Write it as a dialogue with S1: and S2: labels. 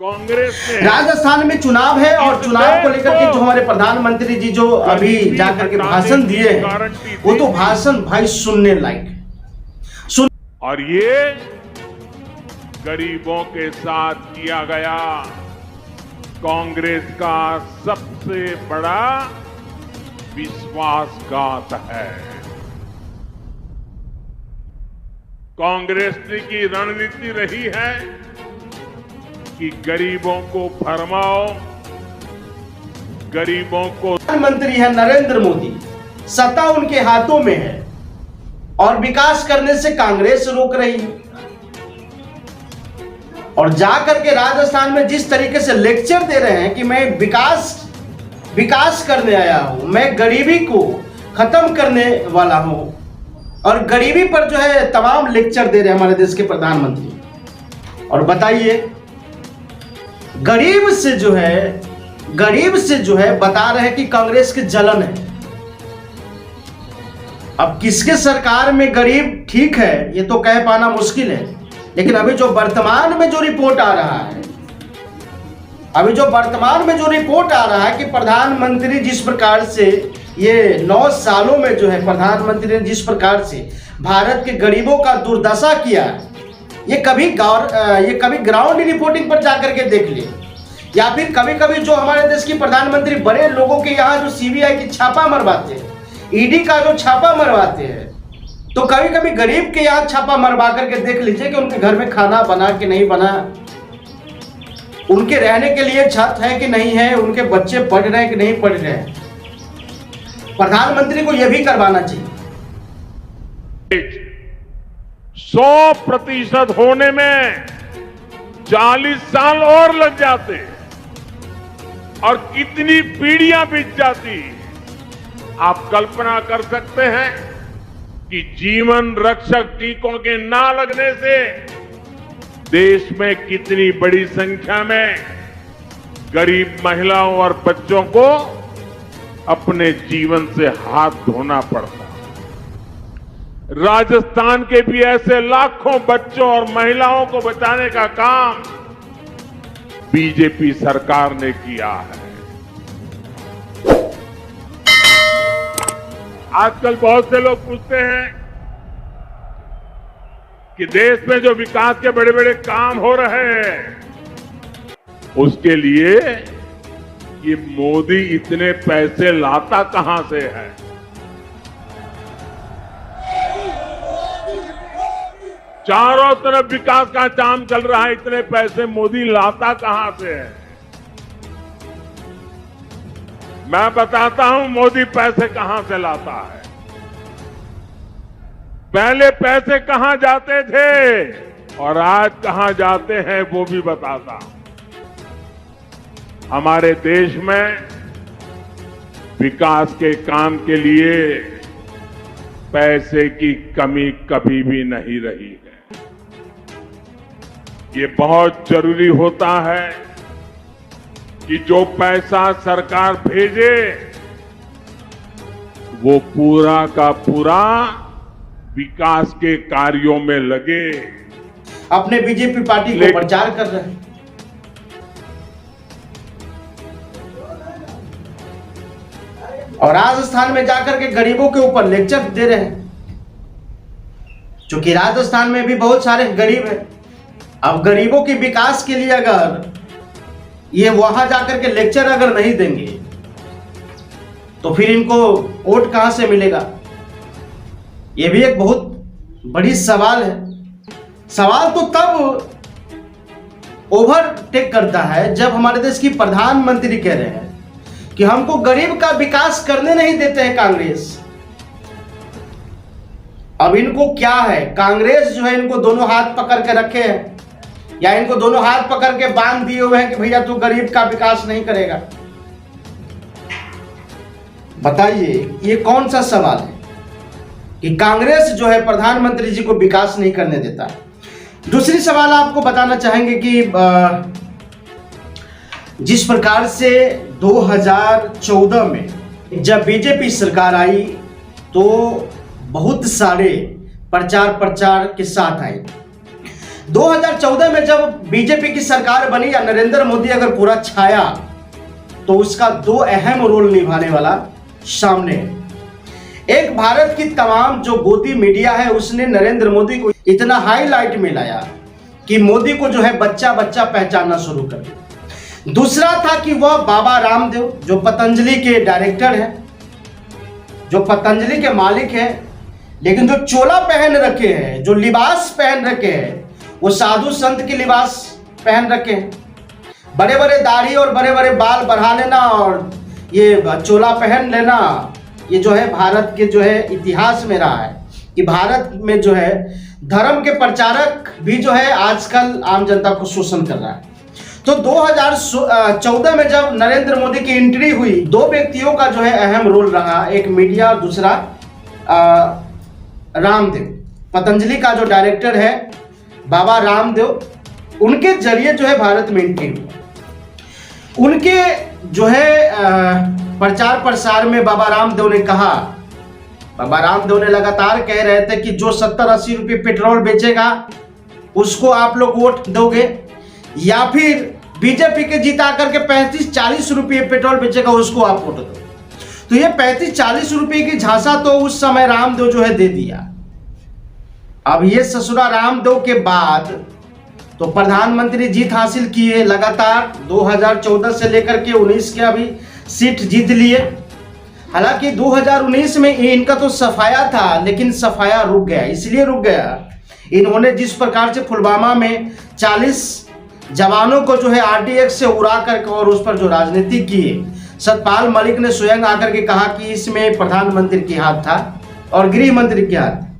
S1: कांग्रेस ने
S2: राजस्थान में चुनाव है और चुनाव को लेकर के जो हमारे प्रधानमंत्री जी जो अभी जाकर के भाषण दिए हैं वो तो भाषण भाई सुनने लायक है।
S1: और ये गरीबों के साथ किया गया कांग्रेस का सबसे बड़ा विश्वासघात है। कांग्रेस की रणनीति रही है कि गरीबों को फरमाओ, गरीबों को।
S2: प्रधानमंत्री है नरेंद्र मोदी, सत्ता उनके हाथों में है और विकास करने से कांग्रेस रोक रही है। और जाकर के राजस्थान में जिस तरीके से लेक्चर दे रहे हैं कि मैं विकास करने आया हूं, मैं गरीबी को खत्म करने वाला हूं, और गरीबी पर जो है तमाम लेक्चर दे रहे हैं हमारे देश के प्रधानमंत्री। और बताइए गरीब से जो है बता रहे हैं कि कांग्रेस की जलन है। अब किसके सरकार में गरीब ठीक है ये तो कह पाना मुश्किल है, लेकिन अभी जो वर्तमान में जो रिपोर्ट आ रहा है कि प्रधानमंत्री जिस प्रकार से ये 9 सालों में जो है प्रधानमंत्री ने जिस प्रकार से भारत के गरीबों का दुर्दशा किया, ये कभी ग्राउंड रिपोर्टिंग पर जाकर के देख ले, या फिर कभी कभी जो हमारे देश की प्रधानमंत्री बड़े लोगों के यहाँ जो सीबीआई की छापा मरवाते हैं, ईडी का जो छापा मरवाते हैं, तो कभी कभी गरीब के यहाँ छापा मरवा करके देख लीजिए कि उनके घर में खाना बना कि नहीं बना, उनके रहने के लिए छत है कि नहीं है, उनके बच्चे पढ़ रहे हैं कि नहीं पढ़ रहे हैं। प्रधानमंत्री को यह भी करवाना चाहिए।
S1: 100% होने में 40 साल और लग जाते और कितनी पीढ़ियां बीत जाती। आप कल्पना कर सकते हैं कि जीवन रक्षक टीकों के ना लगने से देश में कितनी बड़ी संख्या में गरीब महिलाओं और बच्चों को अपने जीवन से हाथ धोना पड़ता। राजस्थान के भी ऐसे लाखों बच्चों और महिलाओं को बचाने का काम बीजेपी सरकार ने किया है। आजकल बहुत से लोग पूछते हैं कि देश में जो विकास के बड़े बड़े काम हो रहे हैं उसके लिए ये मोदी इतने पैसे लाता कहां से है। चारों तरफ विकास का काम चल रहा है, इतने पैसे मोदी लाता कहां से है। मैं बताता हूं मोदी पैसे कहां से लाता है। पहले पैसे कहां जाते थे और आज कहां जाते हैं वो भी बताता हूं। हमारे देश में विकास के काम के लिए पैसे की कमी कभी भी नहीं रही है। ये बहुत जरूरी होता है कि जो पैसा सरकार भेजे वो पूरा का पूरा विकास के कार्यों में लगे।
S2: अपने बीजेपी पार्टी को प्रचार कर रहे हैं और राजस्थान में जाकर के गरीबों के ऊपर लेक्चर दे रहे हैं, क्योंकि राजस्थान में भी बहुत सारे गरीब हैं। अब गरीबों के विकास के लिए अगर ये वहां जाकर के लेक्चर अगर नहीं देंगे तो फिर इनको वोट कहां से मिलेगा, ये भी एक बहुत बड़ी सवाल है। सवाल तो तब ओवरटेक करता है जब हमारे देश की प्रधानमंत्री कह रहे हैं कि हमको गरीब का विकास करने नहीं देते हैं कांग्रेस। अब इनको क्या है, कांग्रेस जो है इनको दोनों हाथ पकड़ के रखे हैं या इनको दोनों हाथ पकड़ के बांध दिए हुए हैं कि भैया तू गरीब का विकास नहीं करेगा। बताइए ये कौन सा सवाल है कि कांग्रेस जो है प्रधानमंत्री जी को विकास नहीं करने देता। दूसरी सवाल आपको बताना चाहेंगे कि जिस प्रकार से 2014 में जब बीजेपी सरकार आई तो बहुत सारे प्रचार के साथ आई, 2014 में जब बीजेपी की सरकार बनी या नरेंद्र मोदी अगर पूरा छाया तो उसका दो अहम रोल निभाने वाला सामने है। एक, भारत की तमाम जो गोदी मीडिया है उसने नरेंद्र मोदी को इतना हाईलाइट में लाया कि मोदी को जो है बच्चा बच्चा पहचानना शुरू कर दिया। दूसरा था कि वह बाबा रामदेव जो पतंजलि के डायरेक्टर है, जो पतंजलि के मालिक है, लेकिन जो चोला पहन रखे हैं, जो लिबास पहन रखे हैं, वो साधु संत के लिबास पहन रखे हैं। बड़े बड़े दाढ़ी और बड़े बड़े बाल बढ़ा लेना और ये चोला पहन लेना, ये जो है भारत के जो है इतिहास में रहा है कि भारत में जो है धर्म के प्रचारक भी जो है आजकल आम जनता को शोषण कर रहा है। तो 2014 में जब नरेंद्र मोदी की एंट्री हुई, दो व्यक्तियों का जो है अहम रोल रहा, एक मीडिया और दूसरा रामदेव, पतंजलि का जो डायरेक्टर है बाबा रामदेव, उनके जरिए जो है भारत में एंट्री हुई। उनके जो है प्रचार प्रसार में बाबा रामदेव ने कहा, बाबा रामदेव ने लगातार कह रहे थे कि जो 70-80 रुपये पेट्रोल बेचेगा उसको आप लोग वोट दोगे, या फिर बीजेपी के जीता करके 35-40 रुपये पेट्रोल बेचेगा उसको आप वोट दो। तो ये 35-40 रुपये की झांसा तो उस समय रामदेव जो है दे दिया। अब ये ससुरा रामदेव के बाद तो प्रधानमंत्री जीत हासिल किए लगातार 2014 से लेकर के 19 के अभी सीट जीत लिए। हालांकि 2019 में इनका तो सफाया था, लेकिन सफाया रुक गया। इसलिए रुक गया, इन्होंने जिस प्रकार से पुलवामा में 40 जवानों को जो है RDX से उड़ा करके और उस पर जो राजनीति की, सतपाल मलिक ने स्वयं आकर के कहा कि इसमें प्रधानमंत्री की हाथ था और गृह मंत्री की हाथ।